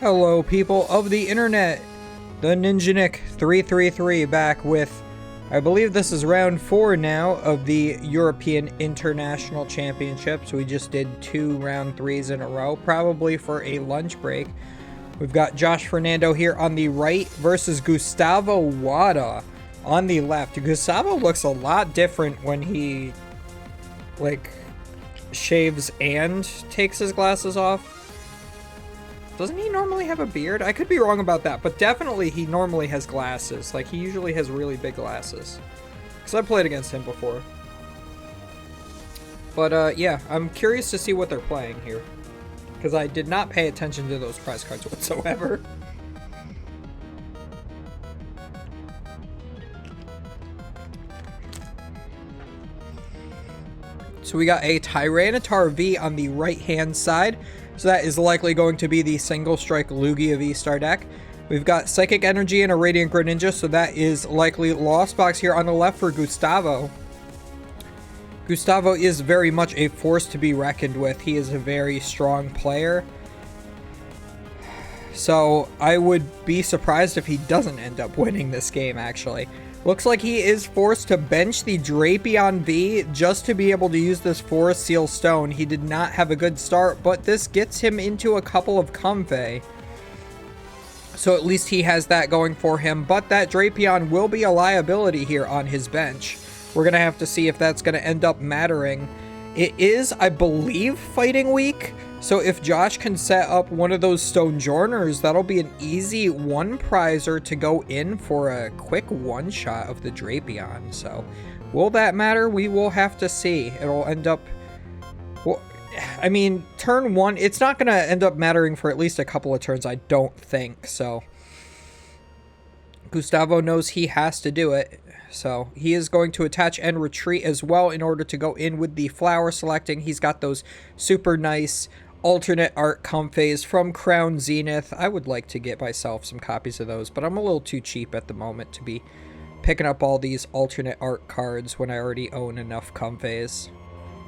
Hello people of the internet, the Ninjanik 333 back with, I believe this is round 4 now of the European International Championships. We just did 2 round 3s in a row, probably for a lunch break. We've got Josh Fernando here on the right versus Gustavo Wada on the left. Gustavo looks a lot different when he, shaves and takes his glasses off. Doesn't he normally have a beard? I could be wrong about that, but definitely he normally has glasses. Like, he usually has really big glasses. Because I played against him before. But, yeah, I'm curious to see what they're playing here. Because I did not pay attention to those prize cards whatsoever. So we got a Tyranitar V on the right-hand side. So that is likely going to be the single strike Lugia V-Star deck. We've got Psychic Energy and a Radiant Greninja, so that is likely Lost Box here on the left for Gustavo. Gustavo is very much a force to be reckoned with. He is a very strong player. So I would be surprised if he doesn't end up winning this game, actually. Looks like he is forced to bench the Drapion V just to be able to use this Forest Seal Stone. He did not have a good start, but this gets him into a couple of Comfey. So at least he has that going for him, but that Drapion will be a liability here on his bench. We're going to have to see if that's going to end up mattering. It is, I believe, Fighting Week. So if Josh can set up one of those Stonejourners, that'll be an easy one prizer to go in for a quick one-shot of the Drapion. So will that matter? We will have to see. It'll end up... Well, I mean, turn 1, it's not going to end up mattering for at least a couple of turns, I don't think. So Gustavo knows he has to do it. So he is going to attach and retreat as well in order to go in with the flower selecting. He's got those super nice alternate art Comfeys from Crown Zenith. I would like to get myself some copies of those, but I'm a little too cheap at the moment to be picking up all these alternate art cards when I already own enough Comfeys.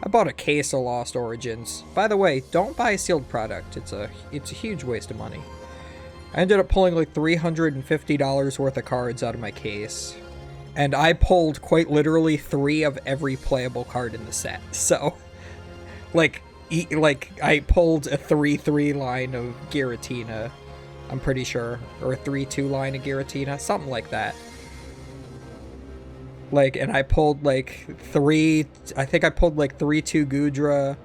I bought a case of Lost Origins. By the way, don't buy a sealed product. It's a huge waste of money. I ended up pulling like $350 worth of cards out of my case. And I pulled quite literally 3 of every playable card in the set. So, I pulled a 3-3 line of Giratina, I'm pretty sure. Or a 3-2 line of Giratina, something like that. And I pulled, I think I pulled, 3-2 Gudra,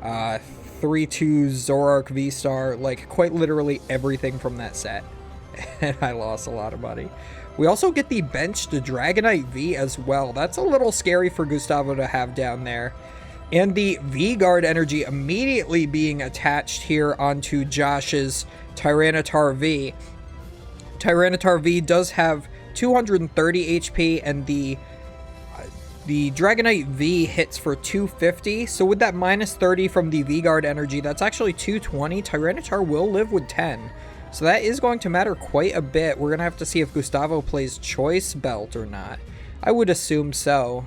3-2 Zoroark V-Star, quite literally everything from that set. And I lost a lot of money. We also get the benched Dragonite V as well. That's a little scary for Gustavo to have down there. And the V-Guard energy immediately being attached here onto Josh's Tyranitar V. Tyranitar V does have 230 HP, and the Dragonite V hits for 250. So with that minus 30 from the V-Guard energy, that's actually 220. Tyranitar will live with 10. So that is going to matter quite a bit. We're going to have to see if Gustavo plays Choice Belt or not. I would assume so.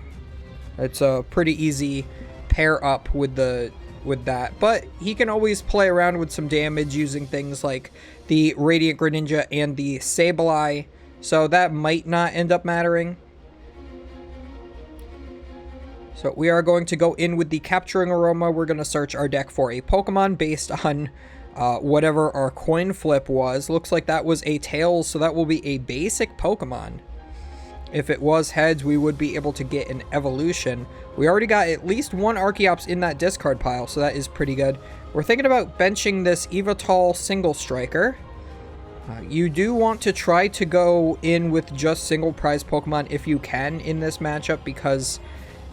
It's a pretty easy pair up with that. But he can always play around with some damage using things like the Radiant Greninja and the Sableye. So that might not end up mattering. So we are going to go in with the Capturing Aroma. We're going to search our deck for a Pokemon based on whatever our coin flip was. Looks like that was a Tails, so that will be a basic Pokemon. If it was heads, we would be able to get an evolution. We already got at least one Archeops in that discard pile, so that is pretty good. We're thinking about benching this Evital Single Striker. You do want to try to go in with just single prize Pokemon if you can in this matchup, because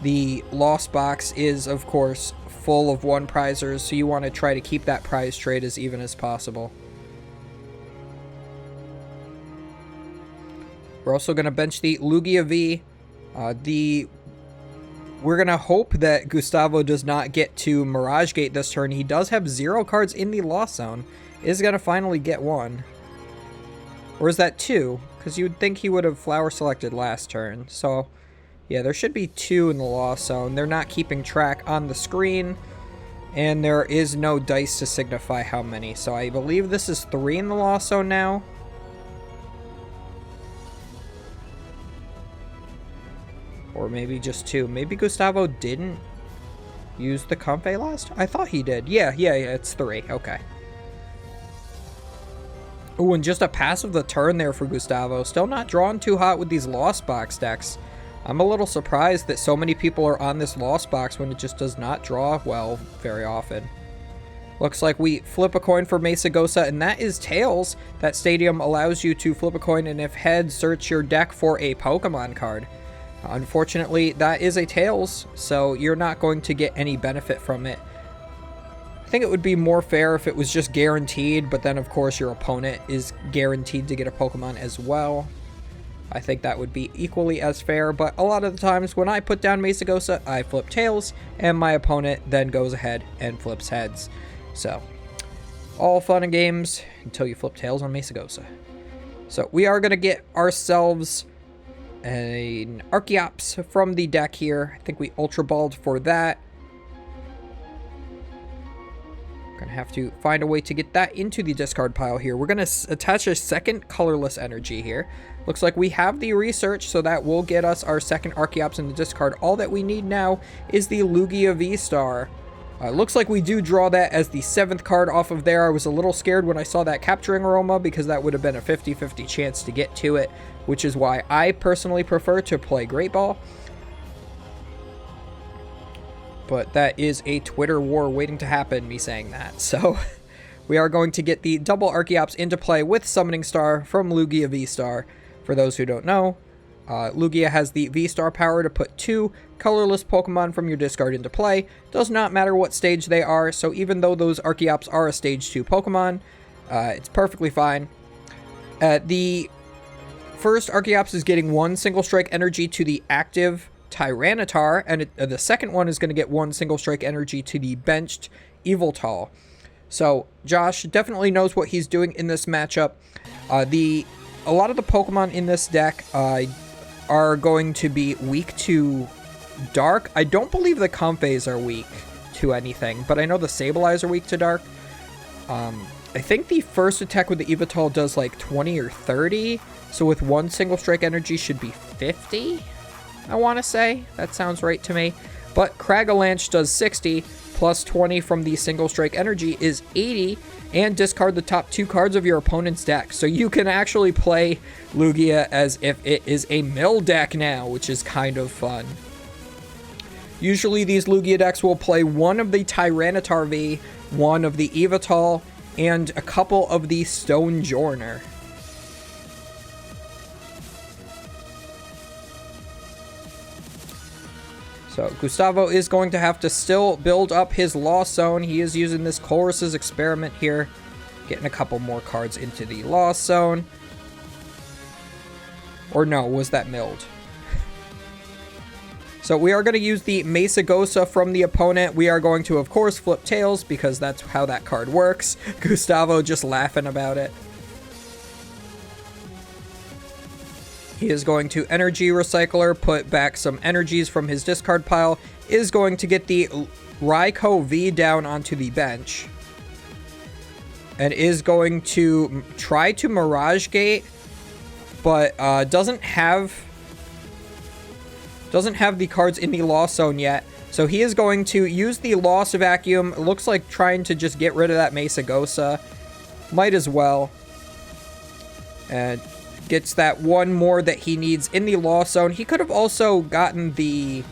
the Lost Box is, of course, full of one prizers, so you want to try to keep that prize trade as even as possible. We're also going to bench the Lugia V. We're going to hope that Gustavo does not get to Mirage Gate this turn. He does have 0 cards in the Lost Zone. Is going to finally get 1. Or is that 2? Because you would think he would have Flower Selected last turn. So yeah, there should be 2 in the Lost Zone. They're not keeping track on the screen. And there is no dice to signify how many. So I believe this is 3 in the Lost Zone now. Or maybe just 2. Maybe Gustavo didn't use the Comfey last? I thought he did. Yeah, it's 3. Okay. Ooh, and just a pass of the turn there for Gustavo. Still not drawn too hot with these Lost Box decks. I'm a little surprised that so many people are on this Lost Box when it just does not draw well very often. Looks like we flip a coin for Mesagosa, and that is Tails. That stadium allows you to flip a coin, and if heads, search your deck for a Pokemon card. Unfortunately, that is a Tails, so you're not going to get any benefit from it. I think it would be more fair if it was just guaranteed, but then of course your opponent is guaranteed to get a Pokemon as well. I think that would be equally as fair, but a lot of the times when I put down Mesagosa, I flip Tails, and my opponent then goes ahead and flips heads. So, all fun and games until you flip Tails on Mesagosa. So we are going to get ourselves an Archeops from the deck here. I think we Ultra Balled for that. Gonna have to find a way to get that into the discard pile here. We're gonna attach a second colorless energy here. Looks like we have the research, so that will get us our second Archeops in the discard. All that we need now is the Lugia V-Star. Looks like we do draw that as the 7th card off of there. I was a little scared when I saw that Capturing Aroma because that would have been a 50-50 chance to get to it, which is why I personally prefer to play Great Ball. But that is a Twitter war waiting to happen, me saying that. So we are going to get the double Archeops into play with Summoning Star from Lugia V-Star. For those who don't know, Lugia has the V-Star power to put 2 colorless Pokemon from your discard into play. Does not matter what stage they are, so even though those Archeops are a stage 2 Pokemon, it's perfectly fine. The first Archeops is getting 1 single strike energy to the active Tyranitar, and the second one is going to get 1 single strike energy to the benched Yveltal. So Josh definitely knows what he's doing in this matchup. A lot of the Pokemon in this deck are going to be weak to Dark. I don't believe the Comfeys are weak to anything, but I know the Sableyes are weak to Dark. I think the first attack with the Yveltal does like 20 or 30, so with 1 single strike energy should be 50, I want to say. That sounds right to me. But Cragalanche does 60, plus 20 from the single strike energy is 80, and discard the top 2 cards of your opponent's deck. So you can actually play Lugia as if it is a mill deck now, which is kind of fun. Usually these Lugia decks will play 1 of the Tyranitar V, 1 of the Yveltal, and a couple of the Stonjourner. So Gustavo is going to have to still build up his Lost Zone. He is using this Chorus's Experiment here. Getting a couple more cards into the Lost Zone. Or no, was that milled? So we are going to use the Mesagosa from the opponent. We are going to, of course, flip Tails because that's how that card works. Gustavo just laughing about it. He is going to Energy Recycler, put back some energies from his discard pile, is going to get the Raikou V down onto the bench, and is going to try to Mirage Gate, but doesn't have the cards in the Lost Zone yet. So he is going to use the Lost Vacuum. It looks like trying to just get rid of that Mesagosa. Might as well. And gets that 1 more that he needs in the Lost Zone. He could have also gotten the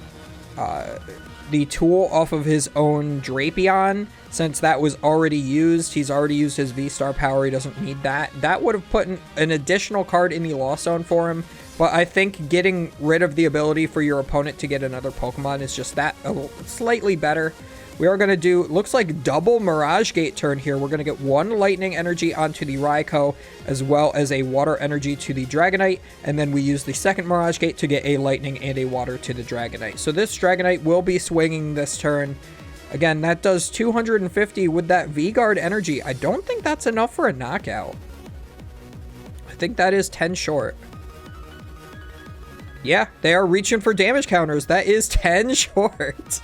tool off of his own Drapion, since that was already used. He's already used his V-Star power. He doesn't need that. That would have put an additional card in the Lost Zone for him. But I think getting rid of the ability for your opponent to get another Pokemon is just that slightly better. We are going to do, looks like double Mirage Gate turn here. We're going to get 1 Lightning Energy onto the Raikou, as well as a Water Energy to the Dragonite, and then we use the second Mirage Gate to get a Lightning and a Water to the Dragonite. So this Dragonite will be swinging this turn. Again, that does 250 with that V-Guard Energy. I don't think that's enough for a knockout. I think that is 10 short. Yeah, they are reaching for damage counters. That is 10 short.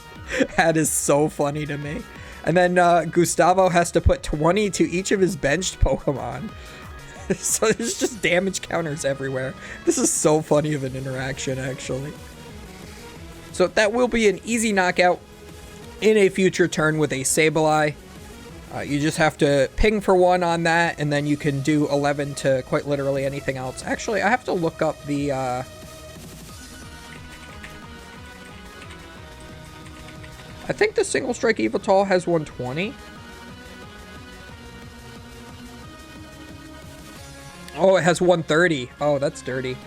That is so funny to me. And then Gustavo has to put 20 to each of his benched Pokemon. So there's just damage counters everywhere. This is so funny of an interaction, actually. So that will be an easy knockout in a future turn with a Sableye. You just have to ping for 1 on that, and then you can do 11 to quite literally anything else. Actually, I have to look up the... I think the Single Strike Evital has 120. Oh, it has 130. Oh, that's dirty.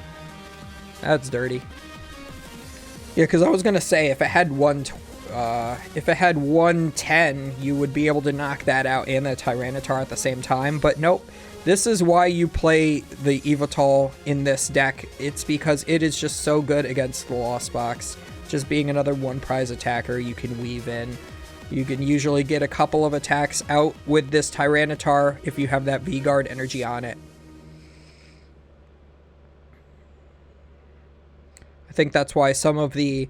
That's dirty. Yeah, because I was gonna say if it had 110, you would be able to knock that out and the Tyranitar at the same time. But nope. This is why you play the Evital in this deck. It's because it is just so good against the Lost Box. Just being another 1 prize attacker you can weave in. You can usually get a couple of attacks out with this Tyranitar if you have that V-Guard energy on it. I think that's why some of the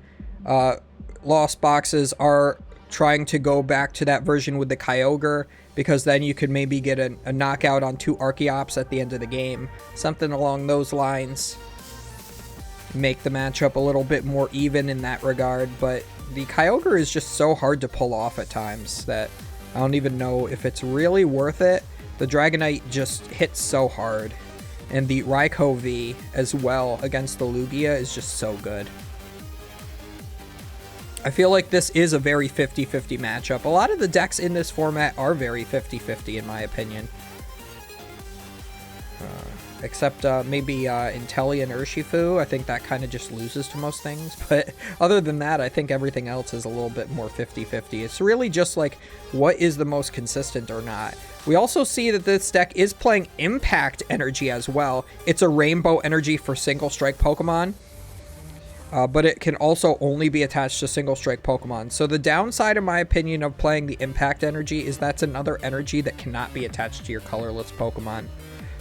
Lost Boxes are trying to go back to that version with the Kyogre, because then you could maybe get a knockout on 2 Archeops at the end of the game. Something along those lines. Make the matchup a little bit more even in that regard, but the Kyogre is just so hard to pull off at times that I don't even know if it's really worth it. The Dragonite just hits so hard, and the Raikou V as well against the Lugia is just so good. I feel like this is a very 50-50 matchup. A lot of the decks in this format are very 50-50 in my opinion. Except maybe Intelli and Urshifu. I think that kind of just loses to most things. But other than that, I think everything else is a little bit more 50-50. It's really just like, what is the most consistent or not? We also see that this deck is playing Impact Energy as well. It's a Rainbow Energy for Single Strike Pokemon. But it can also only be attached to Single Strike Pokemon. So the downside, in my opinion, of playing the Impact Energy is that's another energy that cannot be attached to your colorless Pokemon.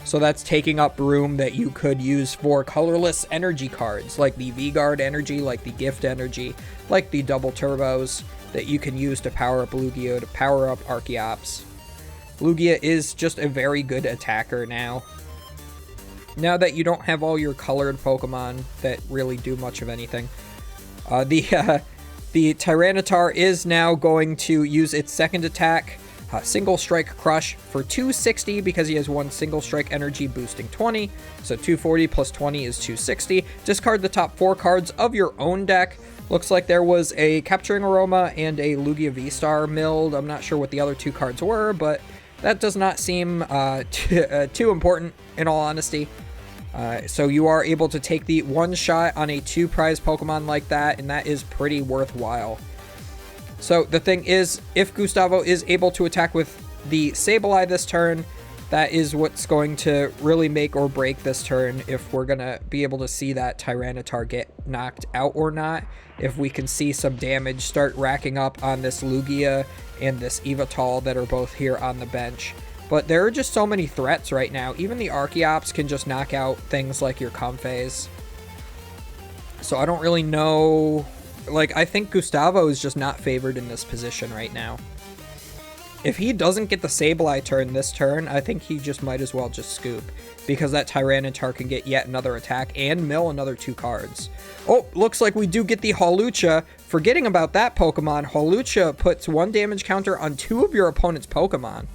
So that's taking up room that you could use for colorless energy cards, like the V-Guard energy, like the Gift energy, like the Double Turbos that you can use to power up Lugia, to power up Archeops. Lugia is just a very good attacker now. Now that you don't have all your colored Pokemon that really do much of anything. The Tyranitar is now going to use its second attack, Single Strike Crush, for 260 because he has 1 Single Strike energy boosting 20. So 240 plus 20 is 260. Discard the top 4 cards of your own deck. Looks like there was a Capturing Aroma and a Lugia V-Star milled. I'm not sure what the other 2 cards were, but that does not seem too important in all honesty. So you are able to take the 1 shot on a 2 prize Pokemon like that, and that is pretty worthwhile. So the thing is, if Gustavo is able to attack with the Sableye this turn, that is what's going to really make or break this turn, if we're going to be able to see that Tyranitar get knocked out or not. If we can see some damage start racking up on this Lugia and this Evital that are both here on the bench. But there are just so many threats right now. Even the Archeops can just knock out things like your Comphase. So I don't really know. Like, I think Gustavo is just not favored in this position right now. If he doesn't get the Sableye turn this turn, I think he just might as well just scoop. Because that Tyranitar can get yet another attack and mill another 2 cards. Oh, looks like we do get the Hawlucha. Forgetting about that Pokemon, Hawlucha puts 1 damage counter on 2 of your opponent's Pokemon.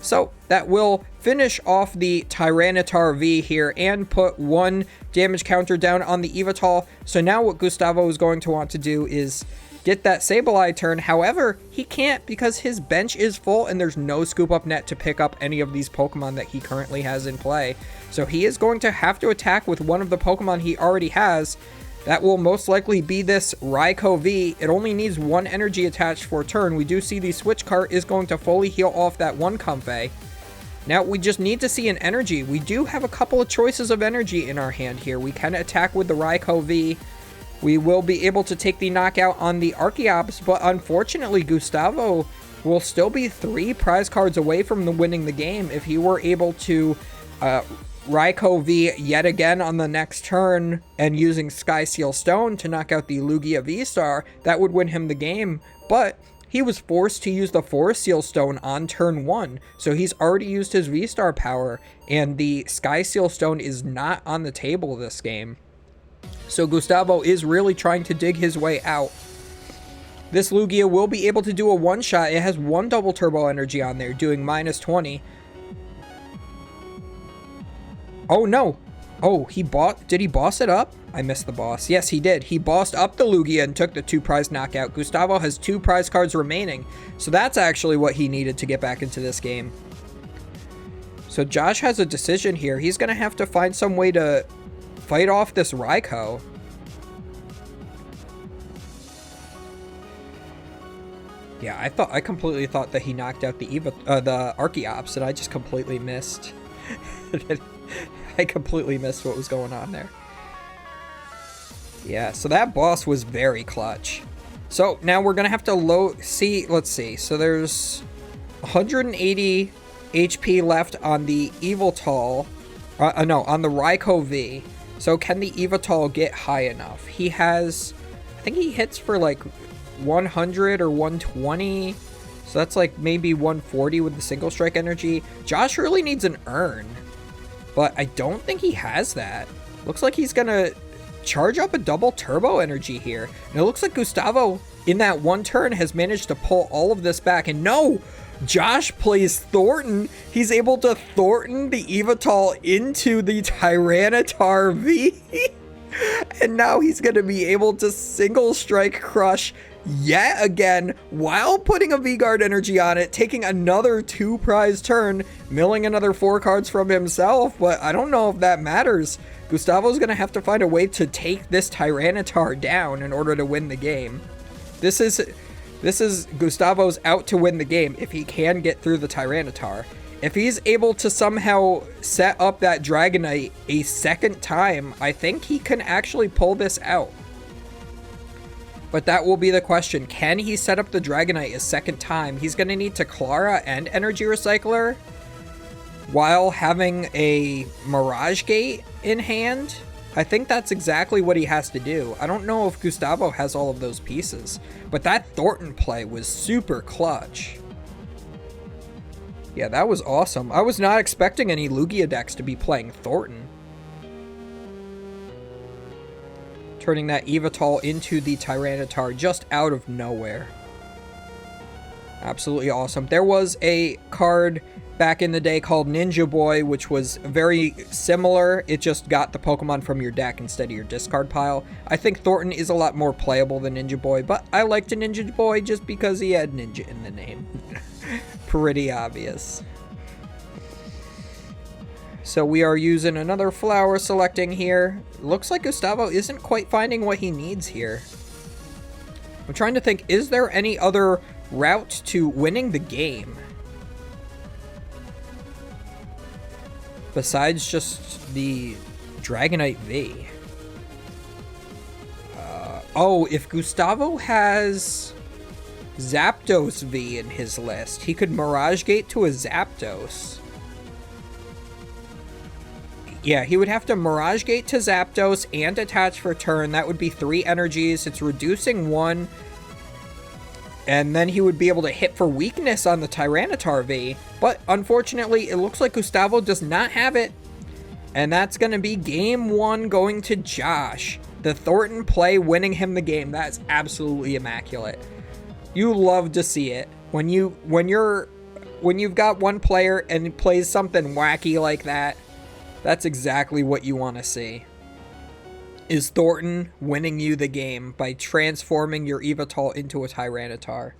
So that will finish off the Tyranitar V here and put 1 damage counter down on the Evital. So now what Gustavo is going to want to do is get that Sableye turn. However, he can't because his bench is full and there's no scoop up net to pick up any of these Pokemon that he currently has in play. So he is going to have to attack with one of the Pokemon he already has. That will most likely be this Raikou V. It only needs 1 energy attached for a turn. We do see the Switch Cart is going to fully heal off that 1 Comfey. Now we just need to see an energy. We do have a couple of choices of energy in our hand here. We can attack with the Raikou V. We will be able to take the knockout on the Archeops, but unfortunately Gustavo will still be 3 prize cards away from winning the game. If he were able to Raikou V yet again on the next turn and using Sky Seal Stone to knock out the Lugia V-Star, that would win him the game. But he was forced to use the Forest Seal Stone on turn 1. So he's already used his V-Star power, and the Sky Seal Stone is not on the table this game. So Gustavo is really trying to dig his way out. This Lugia will be able to do a one-shot. It has 1 double turbo energy on there, doing minus 20. Oh, no. Oh, did he boss it up? I missed the boss. Yes, he did. He bossed up the Lugia and took the 2 prize knockout. Gustavo has 2 prize cards remaining. So that's actually what he needed to get back into this game. So Josh has a decision here. He's going to have to find some way to fight off this Raikou. Yeah, I completely thought that he knocked out the Archeops, and I just completely missed. I completely missed what was going on there. Yeah, so that boss was very clutch. So now we're gonna have to let's see. So there's 180 HP left on the Eviltal. No, on the Raikou V. So can the Eviltal get high enough? He has, I think he hits for like 100 or 120. So that's like maybe 140 with the single strike energy. Josh really needs an urn, but I don't think he has that. Looks like he's gonna charge up a double turbo energy here. And it looks like Gustavo in that one turn has managed to pull all of this back. And no, Josh plays Thornton. He's able to Thornton the Evital into the Tyranitar V. And now he's going to be able to single strike crush yet again while putting a V-Guard energy on it, taking another 2 prize turn, milling another 4 cards from himself. But I don't know if that matters. Gustavo's going to have to find a way to take this Tyranitar down in order to win the game. This is Gustavo's out to win the game if he can get through the Tyranitar. If he's able to somehow set up that Dragonite a second time, I think he can actually pull this out. But that will be the question. Can he set up the Dragonite a second time? He's going to need to Clara and Energy Recycler while having a Mirage Gate in hand. I think that's exactly what he has to do. I don't know if Gustavo has all of those pieces, but that Thornton play was super clutch. Yeah, that was awesome. I was not expecting any Lugia decks to be playing Thornton. Turning that Evital into the Tyranitar just out of nowhere. Absolutely awesome. There was a card back in the day called Ninja Boy, which was very similar. It just got the Pokemon from your deck instead of your discard pile. I think Thornton is a lot more playable than Ninja Boy, but I liked Ninja Boy just because he had ninja in the name. Pretty obvious. So we are using another flower selecting here. Looks like Gustavo isn't quite finding what he needs here. I'm trying to think, is there any other route to winning the game besides just the Dragonite V? Oh, if Gustavo has Zapdos V in his list, he could Mirage Gate to a Zapdos. Yeah, he would have to Mirage Gate to Zapdos and attach for turn. That would be 3 energies. It's reducing 1. And then he would be able to hit for weakness on the Tyranitar V. But unfortunately, it looks like Gustavo does not have it. And that's going to be game 1 going to Josh. The Thornton play winning him the game. That's absolutely immaculate. You love to see it. When you've got one player and he plays something wacky like that, that's exactly what you want to see. Is Thornton winning you the game by transforming your Evital into a Tyranitar.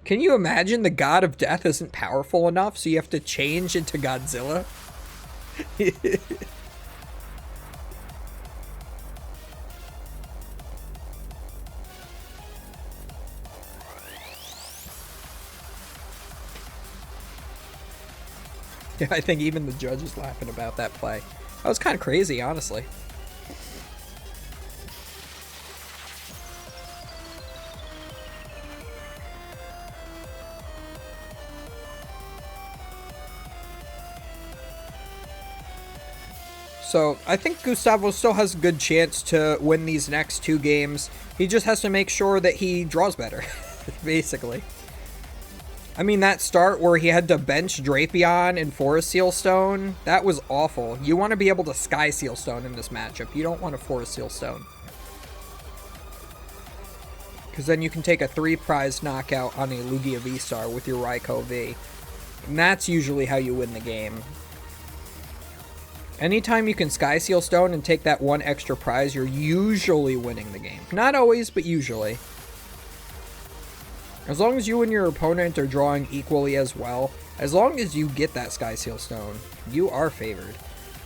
Can you imagine the God of Death isn't powerful enough, so you have to change into Godzilla? Yeah, I think even the judge is laughing about that play. That was kind of crazy, honestly. So I think Gustavo still has a good chance to win these next 2 games. He just has to make sure that he draws better, basically. I mean, that start where he had to bench Drapion and Forest Seal Stone, that was awful. You want to be able to Sky Seal Stone in this matchup. You don't want to Forest Seal Stone. Because then you can take a 3-prize knockout on a Lugia V-Star with your Raikou V. And that's usually how you win the game. Anytime you can Sky Seal Stone and take that 1 extra prize, you're usually winning the game. Not always, but usually. As long as you and your opponent are drawing equally as well, as long as you get that Sky Seal Stone, you are favored.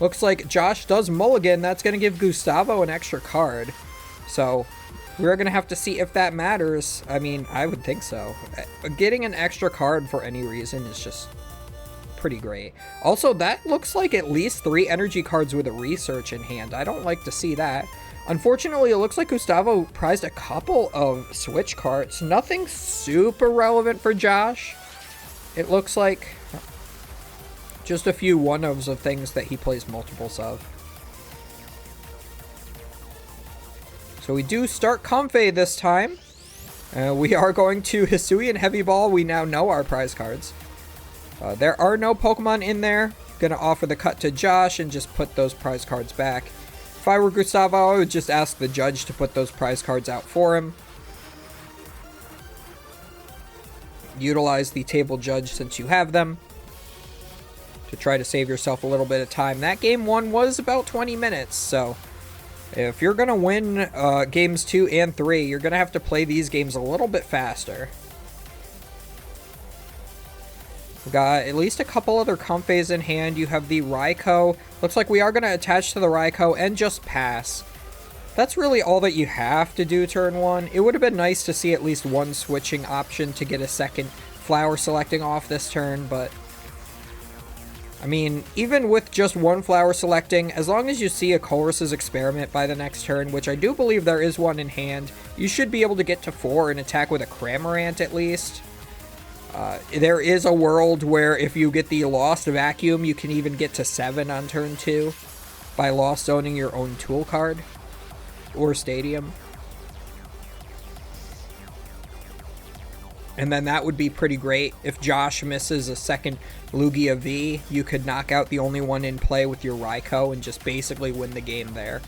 Looks like Josh does mulligan. That's going to give Gustavo an extra card. So we're going to have to see if that matters. I mean, I would think so. Getting an extra card for any reason is just pretty great. Also, that looks like at least 3 energy cards with a research in hand. I don't like to see that. Unfortunately, it looks like Gustavo prized a couple of switch cards. Nothing super relevant for Josh. It looks like just a few one-ofs of things that he plays multiples of. So we do start Comfey this time. We are going to Hisuian Heavy Ball. We now know our prize cards. There are no Pokemon in there. Gonna offer the cut to Josh and just put those prize cards back. If I were Gustavo, I would just ask the judge to put those prize cards out for him. Utilize the table judge since you have them to try to save yourself a little bit of time. That game 1 was about 20 minutes, so if you're going to win games 2 and 3, you're going to have to play these games a little bit faster. We've got at least a couple other Comfeys in hand. You have the Raikou. Looks like we are going to attach to the Raikou and just pass. That's really all that you have to do turn 1. It would have been nice to see at least one switching option to get a second flower selecting off this turn, but I mean, even with just one flower selecting, as long as you see a Colress's Experiment by the next turn, which I do believe there is one in hand, you should be able to get to 4 and attack with a Cramorant at least. There is a world where if you get the Lost Vacuum, you can even get to 7 on turn 2 by Lost owning your own tool card or Stadium. And then that would be pretty great. If Josh misses a second Lugia V, you could knock out the only one in play with your Raikou and just basically win the game there.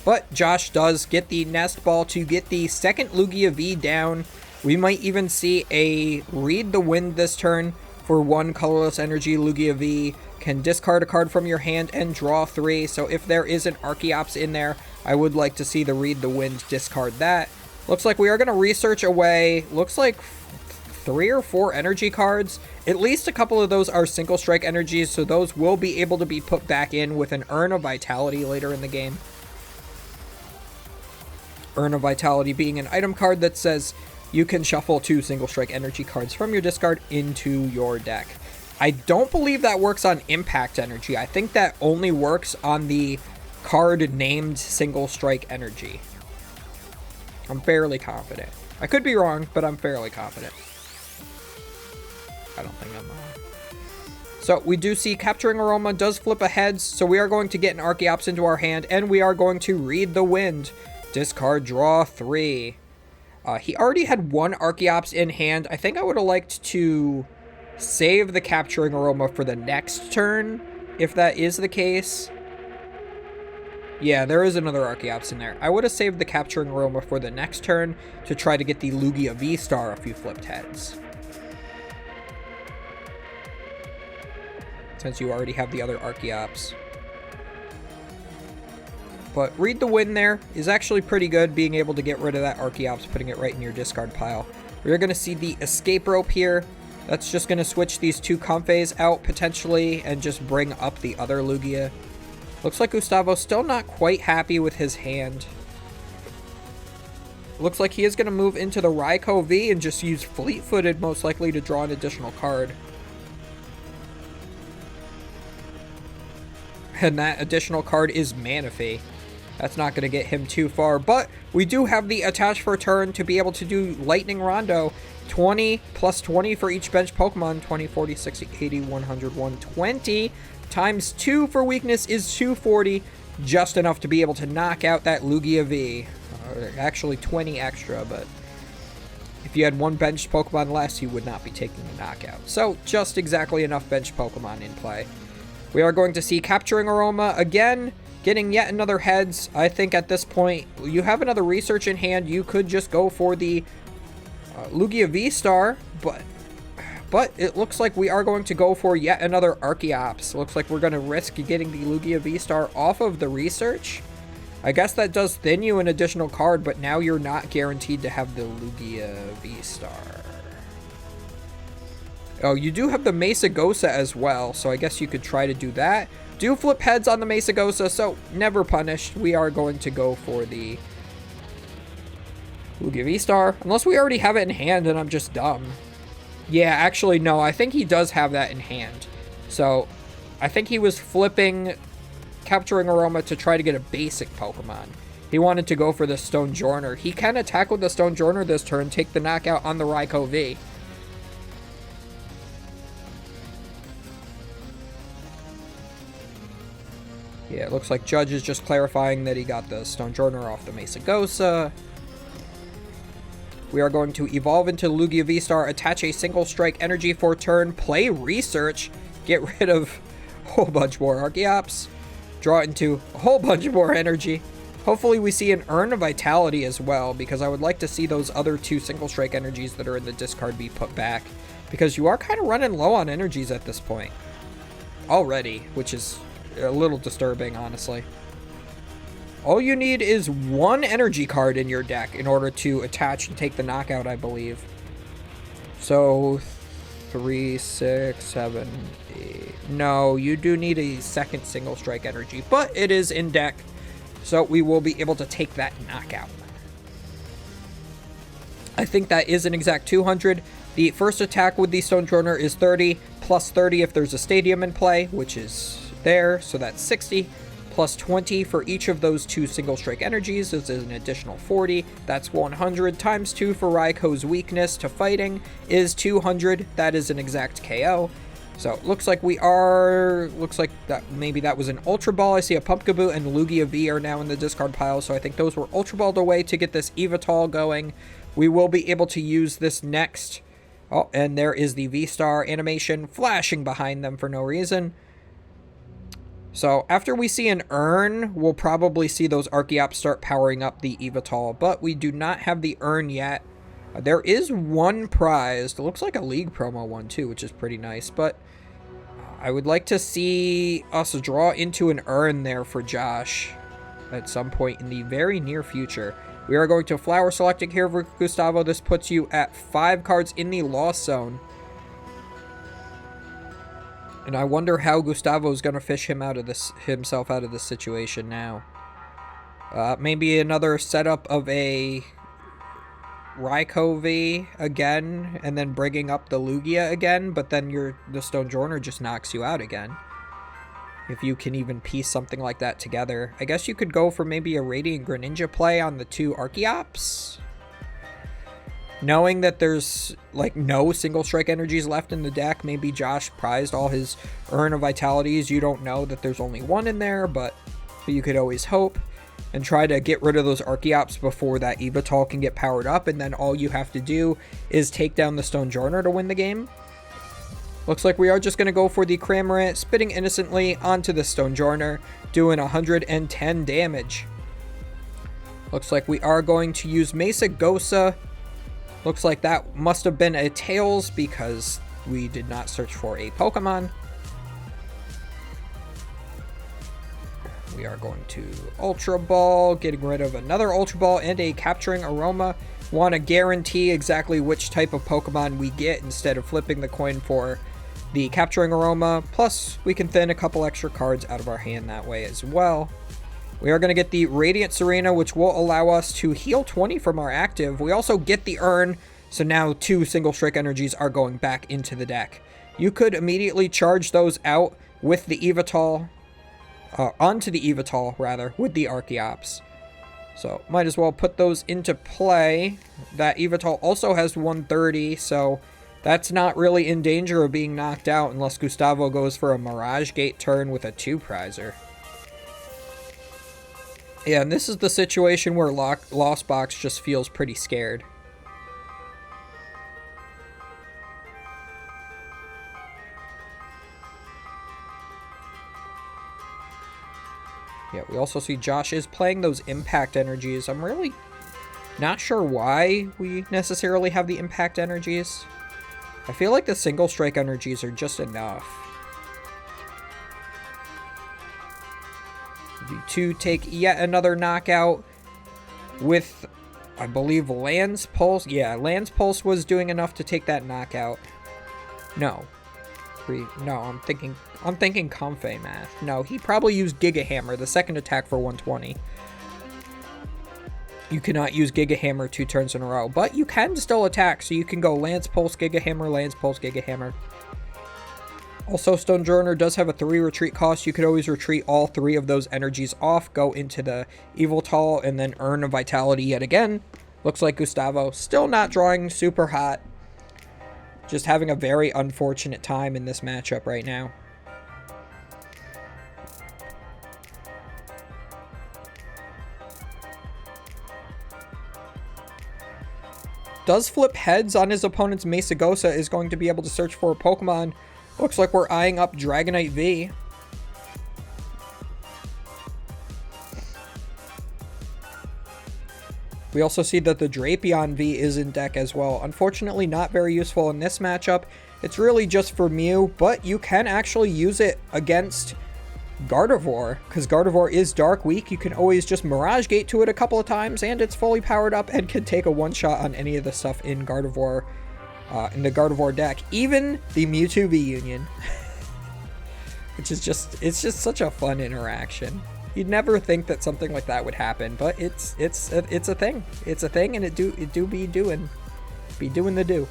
But Josh does get the Nest Ball to get the second Lugia V down. We might even see a Read the Wind this turn for 1 colorless energy. Lugia V can discard a card from your hand and draw 3. So if there is an Archeops in there, I would like to see the Read the Wind discard that. Looks like we are going to research away. Looks like 3 or 4 energy cards. At least a couple of those are single strike energies, so those will be able to be put back in with an Urn of Vitality later in the game. Urn of Vitality being an item card that says you can shuffle 2 single strike energy cards from your discard into your deck. I don't believe that works on Impact Energy. I think that only works on the card named single strike energy. I'm fairly confident. I could be wrong, but I'm fairly confident. I don't think I'm wrong. So we do see Capturing Aroma does flip a heads, so we are going to get an Archeops into our hand, and we are going to Read the Wind. Discard, draw 3. He already had 1 Archeops in hand. I think I would have liked to save the Capturing Aroma for the next turn, if that is the case. Yeah, there is another Archeops in there. I would have saved the Capturing Aroma for the next turn to try to get the Lugia V-Star if you flipped heads, since you already have the other Archeops. But Read the Wind there is actually pretty good, being able to get rid of that Archeops, putting it right in your discard pile. We're going to see the Escape Rope here. That's just going to switch these 2 Comfeys out potentially and just bring up the other Lugia. Looks like Gustavo's still not quite happy with his hand. Looks like he is going to move into the Raikou V and just use Fleet-Footed most likely to draw an additional card. And that additional card is Manaphy. That's not going to get him too far, but we do have the attach for turn to be able to do Lightning Rondo. 20 plus 20 for each bench Pokemon. 20, 40, 60, 80, 100, 120. Times 2 for weakness is 240. Just enough to be able to knock out that Lugia V. Actually 20 extra, but If you had one benched Pokemon less, you would not be taking the knockout. So, just exactly enough benched Pokemon in play. We are going to see Capturing Aroma again, getting yet another heads. I think at this point, you have another research in hand. You could just go for the Lugia V-Star, but it looks like we are going to go for yet another Archeops. Looks like we're going to risk getting the Lugia V-Star off of the research. I guess that does thin you an additional card, but now you're not guaranteed to have the Lugia V-Star. Oh, you do have the Mesagosa as well, so I guess you could try to do that. Do flip heads on the Mesagosa, so never punished. We are going to go for the Lugia V-Star, unless we already have it in hand and I'm just dumb. Yeah, actually, no, I think he does have that in hand. So, I think he was flipping Capturing Aroma to try to get a basic Pokemon. He wanted to go for the Stonjourner. He can attack with the Stonjourner this turn, take the knockout on the Raikou V. Yeah, it looks like Judge is just clarifying that he got the Stonjourner off the Mesagosa. We are going to evolve into Lugia V-Star, attach a single strike energy for turn, play Research, get rid of a whole bunch more Archeops, draw it into a whole bunch more energy. Hopefully we see an Urn of Vitality as well, because I would like to see those other two single strike energies that are in the discard be put back, because you are kind of running low on energies at this point already, which is a little disturbing, honestly. All you need is one energy card in your deck in order to attach and take the knockout, I believe. So, 3, 6, 7, 8. No, you do need a second single strike energy, but it is in deck, so we will be able to take that knockout. I think that is an exact 200. The first attack with the Stonjourner is 30, plus 30 if there's a Stadium in play, which is there, so that's 60. Plus 20 for each of those two single strike energies. This is an additional 40. That's 100 times 2 for Raikou's weakness to fighting is 200. That is an exact KO. So looks like that maybe that was an Ultra Ball. I see a Pumpkaboo and Lugia V are now in the discard pile, so I think those were Ultra Balled away to get this Evital going. We will be able to use this next. Oh, and there is the V-Star animation flashing behind them for no reason. So after we see an Urn, we'll probably see those Archeops start powering up the Evital, but we do not have the Urn yet. There is one prize. It looks like a League promo one too, which is pretty nice, but I would like to see us draw into an Urn there for Josh at some point in the very near future. We are going to Flower Selecting here for Gustavo. This puts you at 5 cards in the Lost Zone. And I wonder how Gustavo is going to fish himself out of this situation now. Maybe another setup of a Raikou V again, and then bringing up the Lugia again, but then the Stonjourner just knocks you out again. If you can even piece something like that together. I guess you could go for maybe a Radiant Greninja play on the 2 Archeops. Knowing that there's like no single strike energies left in the deck, maybe Josh prized all his Urn of Vitalities. You don't know that there's only one in there, but you could always hope and try to get rid of those Archeops before that Evital can get powered up, and then all you have to do is take down the Stonjourner to win the game. Looks like we are just going to go for the Cramorant, spitting innocently onto the Stonjourner, doing 110 damage. Looks like we are going to use Mesagosa. Looks like that must have been a Tails because we did not search for a Pokemon. We are going to Ultra Ball, getting rid of another Ultra Ball and a Capturing Aroma. Want to guarantee exactly which type of Pokemon we get instead of flipping the coin for the Capturing Aroma. Plus, we can thin a couple extra cards out of our hand that way as well. We are going to get the Radiant Serena, which will allow us to heal 20 from our active. We also get the Urn, so now 2 single strike energies are going back into the deck. You could immediately charge those out with the Evital, onto the Evital, rather, with the Archeops. So, might as well put those into play. That Evital also has 130, so that's not really in danger of being knocked out unless Gustavo goes for a Mirage Gate turn with a 2-prizer. Yeah, and this is the situation where Lost Box just feels pretty scared. Yeah, we also see Josh is playing those impact energies. I'm really not sure why we necessarily have the impact energies. I feel like the single strike energies are just enough. To take yet another knockout with, I believe, Land's Pulse. Yeah, Land's Pulse was doing enough to take that knockout. No. No, I'm thinking Comfey math. No, he probably used Giga Hammer, the second attack for 120. You cannot use Giga Hammer 2 turns in a row, but you can still attack, so you can go Lance Pulse, Giga Hammer, Lance Pulse, Giga Hammer. Also, Stonejourner does have a 3 retreat cost. You could always retreat all 3 of those energies off, go into the Yveltal, and then earn a Vitality yet again. Looks like Gustavo still not drawing super hot. Just having a very unfortunate time in this matchup right now. Does flip heads on his opponent's Mesagosa, is going to be able to search for a Pokemon. Looks like we're eyeing up Dragonite V. We also see that the Drapion V is in deck as well. Unfortunately, not very useful in this matchup. It's really just for Mew, but you can actually use it against Gardevoir, because Gardevoir is Dark Weak. You can always just Mirage Gate to it a couple of times, and it's fully powered up and can take a one-shot on any of the stuff in Gardevoir, in the Gardevoir deck. Even the Mewtwo V Union, which is it's just such a fun interaction. You'd never think that something like that would happen, but it's a thing. It's a thing, and it do be doing the do.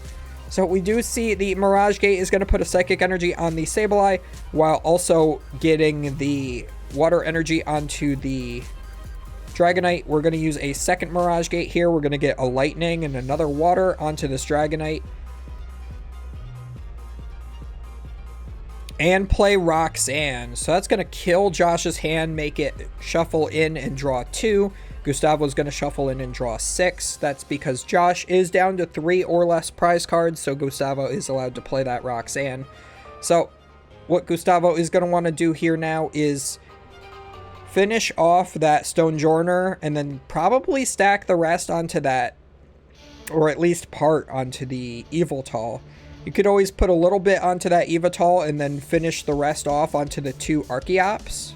So we do see the Mirage Gate is going to put a Psychic Energy on the Sableye, while also getting the Water Energy onto the Dragonite. We're going to use a second Mirage Gate here. We're going to get a Lightning and another Water onto this Dragonite. And play Roxanne. So that's going to kill Josh's hand, make it shuffle in and draw 2. Gustavo's going to shuffle in and draw 6. That's because Josh is down to 3 or less prize cards, so Gustavo is allowed to play that Roxanne. So what Gustavo is going to want to do here now is finish off that Stonejourner and then probably stack the rest onto that, or at least part onto the Yveltal. You could always put a little bit onto that Yveltal and then finish the rest off onto the 2 Archeops.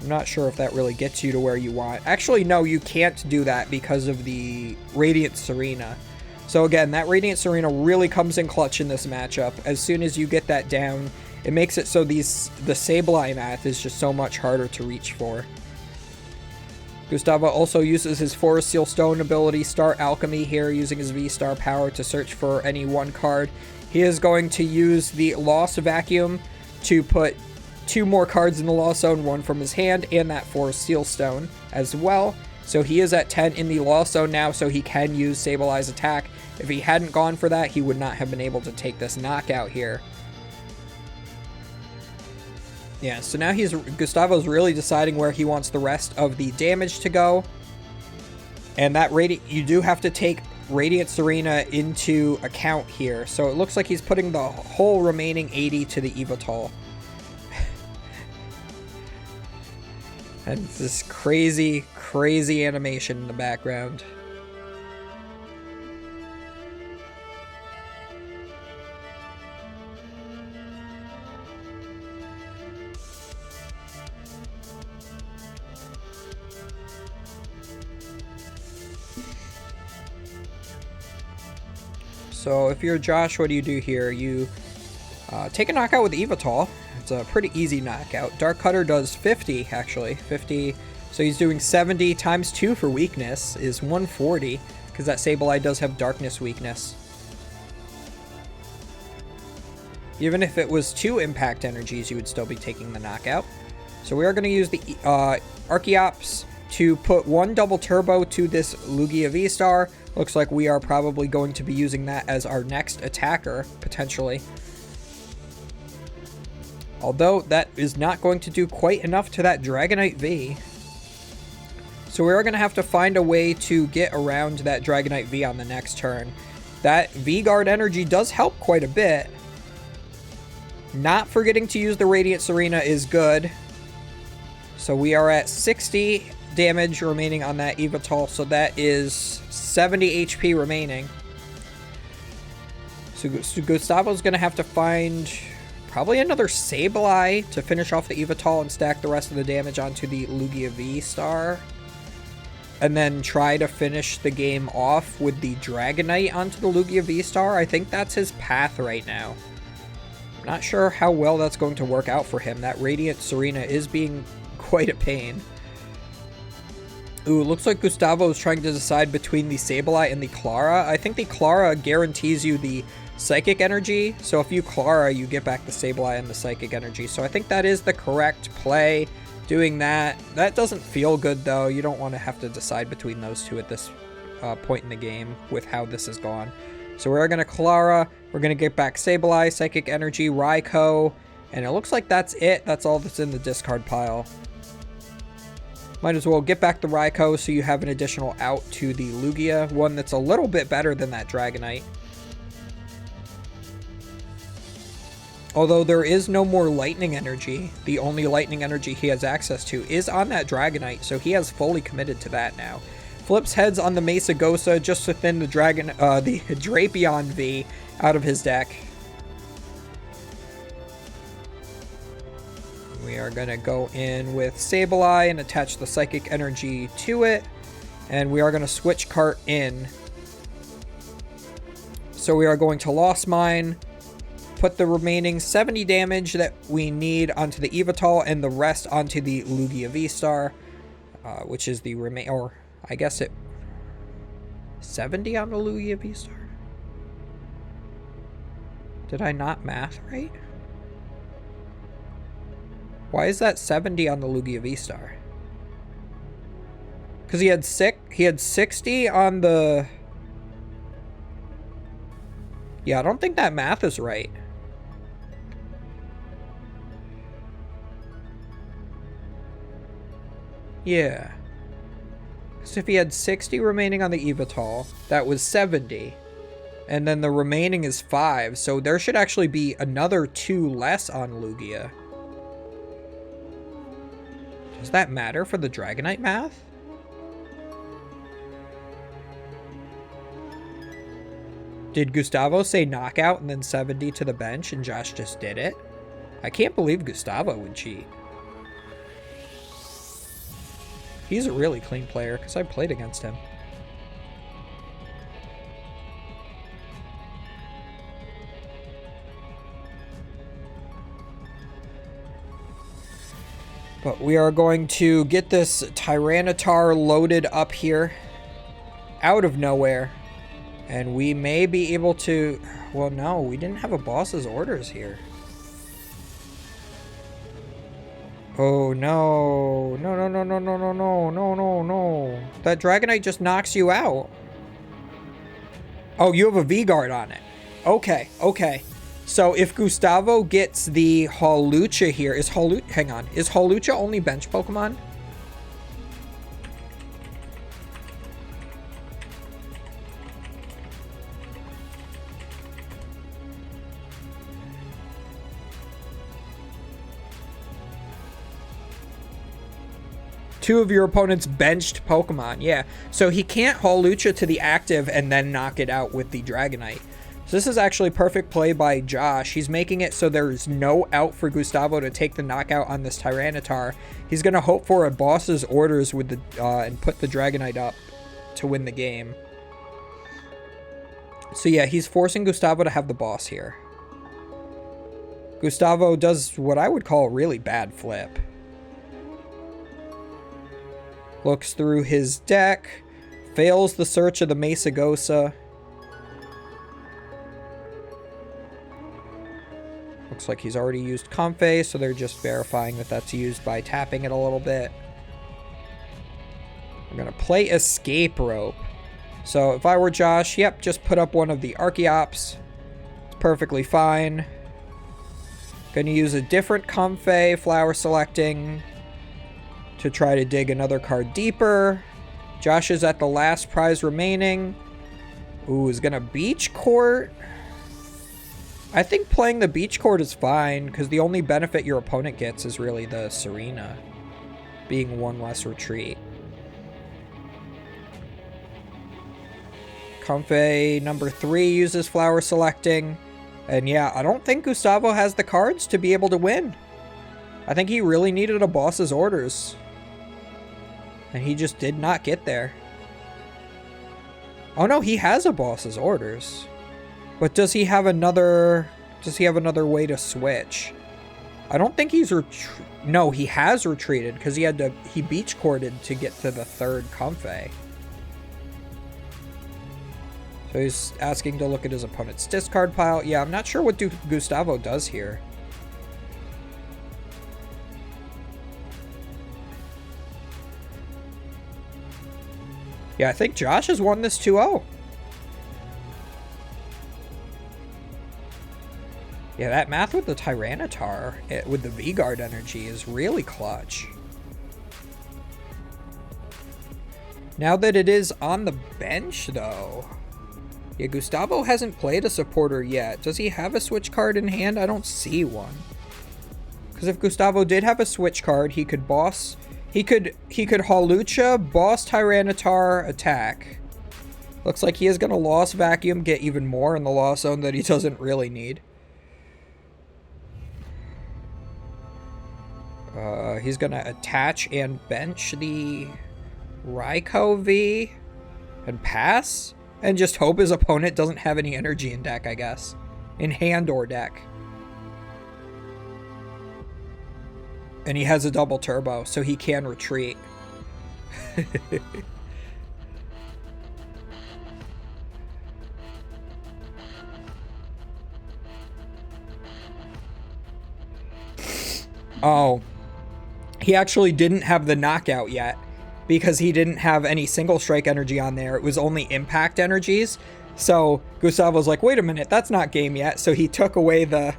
I'm not sure if that really gets you to where you want. Actually, no, you can't do that because of the Radiant Serena. So again, that Radiant Serena really comes in clutch in this matchup. As soon as you get that down, it makes it so the Sableye math is just so much harder to reach for. Gustavo also uses his Forest Seal Stone ability, Star Alchemy here, using his V-Star power to search for any one card. He is going to use the Lost Vacuum to put 2 more cards in the Lost Zone, 1 from his hand, and that Forest Seal Stone as well. So he is at 10 in the Lost Zone now, so he can use Sableye's attack. If he hadn't gone for that, he would not have been able to take this knockout here. Yeah, so now Gustavo's really deciding where he wants the rest of the damage to go. And that you do have to take Radiant Serena into account here. So it looks like he's putting the whole remaining 80 to the Yveltal. And this crazy, crazy animation in the background. So if you're Josh, what do you do here? You take a knockout with Yveltal. It's a pretty easy knockout. Dark Cutter does 50, actually. 50. So he's doing 70 times 2 for weakness is 140, because that Sableye does have darkness weakness. Even if it was 2 impact energies, you would still be taking the knockout. So we are going to use the Archeops to put 1 double turbo to this Lugia V-Star. Looks like we are probably going to be using that as our next attacker, potentially. Although that is not going to do quite enough to that Dragonite V. So we are going to have to find a way to get around that Dragonite V on the next turn. That V-Guard energy does help quite a bit. Not forgetting to use the Radiant Serena is good. So we are at 60 damage remaining on that Yveltal, so that is 70 HP remaining. So Gustavo's going to have to find probably another Sableye to finish off the Yveltal and stack the rest of the damage onto the Lugia V-Star. And then try to finish the game off with the Dragonite onto the Lugia V-Star. I think that's his path right now. I'm not sure how well that's going to work out for him. That Radiant Serena is being quite a pain. Ooh, looks like Gustavo is trying to decide between the Sableye and the Clara. I think the Clara guarantees you the Psychic Energy. So if you Clara, you get back the Sableye and the Psychic Energy. So I think that is the correct play. Doing that. That doesn't feel good, though. You don't want to have to decide between those two at this point in the game with how this has gone. So we're going to Clara. We're going to get back Sableye, Psychic Energy, Raikou. And it looks like that's it. That's all that's in the discard pile. Might as well get back the Raikou so you have an additional out to the Lugia. One that's a little bit better than that Dragonite. Although there is no more Lightning Energy, the only Lightning Energy he has access to is on that Dragonite, so he has fully committed to that now. Flips heads on the Mesagosa just within the the Drapion V out of his deck. We are going to go in with Sableye and attach the Psychic Energy to it, and we are going to switch cart in. So we are going to Lost Mine, put the remaining 70 damage that we need onto the Yveltal and the rest onto the Lugia V-Star, which is the or I guess it 70 on the Lugia V-Star. Did I not math right? Why is that 70 on the Lugia V-Star? Because he had 60 on the... Yeah, I don't think that math is right. Yeah. So if he had 60 remaining on the Yveltal, that was 70. And then the remaining is 5. So there should actually be another 2 less on Lugia. Does that matter for the Dragonite math? Did Gustavo say knockout and then 70 to the bench and Josh just did it? I can't believe Gustavo would cheat. He's a really clean player because I played against him. But we are going to get this Tyranitar loaded up here out of nowhere. And we may be able to... Well, no, we didn't have a boss's orders here. Oh, no. No, no, no, no, no, no, no, no, no, no. That Dragonite just knocks you out. Oh, you have a V-Guard on it. Okay, okay. So if Gustavo gets the Hawlucha here, is Hawlucha only bench Pokemon? Two of your opponent's benched Pokemon, yeah. So he can't Hawlucha to the active and then knock it out with the Dragonite. So this is actually perfect play by Josh. He's making it so there's no out for Gustavo to take the knockout on this Tyranitar. He's going to hope for a boss's orders with the and put the Dragonite up to win the game. So yeah, he's forcing Gustavo to have the boss here. Gustavo does what I would call a really bad flip. Looks through his deck, fails the search of the Mesagosa. Looks like he's already used Comfey, so they're just verifying that that's used by tapping it a little bit. We're going to play Escape Rope. So if I were Josh, yep, just put up one of the Archeops. It's perfectly fine. Going to use a different Comfey, flower selecting, to try to dig another card deeper. Josh is at the last prize remaining. Ooh, is going to Beach Court. I think playing the Beach Court is fine, because the only benefit your opponent gets is really the Serena. being one less retreat. Comfey number 3 uses flower selecting. And yeah, I don't think Gustavo has the cards to be able to win. I think he really needed a boss's orders. And he just did not get there. Oh no, he has a boss's orders. But does he have another way to switch? I don't think he's no, he has retreated because he beach corded to get to the 3rd Comfey. So he's asking to look at his opponent's discard pile. Yeah, I'm not sure what Gustavo does here. Yeah, I think Josh has won this 2-0. Yeah, that math with the Tyranitar, with the V-Guard energy, is really clutch. Now that it is on the bench, though... Yeah, Gustavo hasn't played a supporter yet. Does he have a switch card in hand? I don't see one. Because if Gustavo did have a switch card, he could boss... He could Hawlucha, boss Tyranitar, attack. Looks like he is going to Lost Vacuum, get even more in the Lost Zone that he doesn't really need. He's going to attach and bench the Raikou V and pass. And just hope his opponent doesn't have any energy in deck, I guess. In hand or deck. And he has a double turbo, so he can retreat. Oh. He actually didn't have the knockout yet. Because he didn't have any single strike energy on there. It was only impact energies. So Gustavo's like, wait a minute, that's not game yet. So he took away the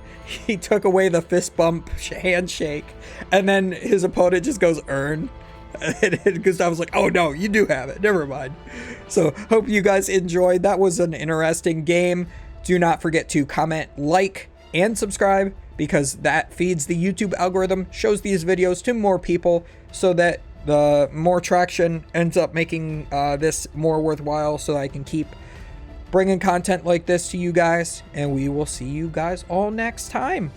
fist bump handshake. And then his opponent just goes earn. And Gustavo's like, oh no, you do have it. Never mind. So hope you guys enjoyed. That was an interesting game. Do not forget to comment, like, and subscribe, because that feeds the YouTube algorithm, shows these videos to more people so that the more traction ends up making this more worthwhile, so I can keep bringing content like this to you guys. And we will see you guys all next time.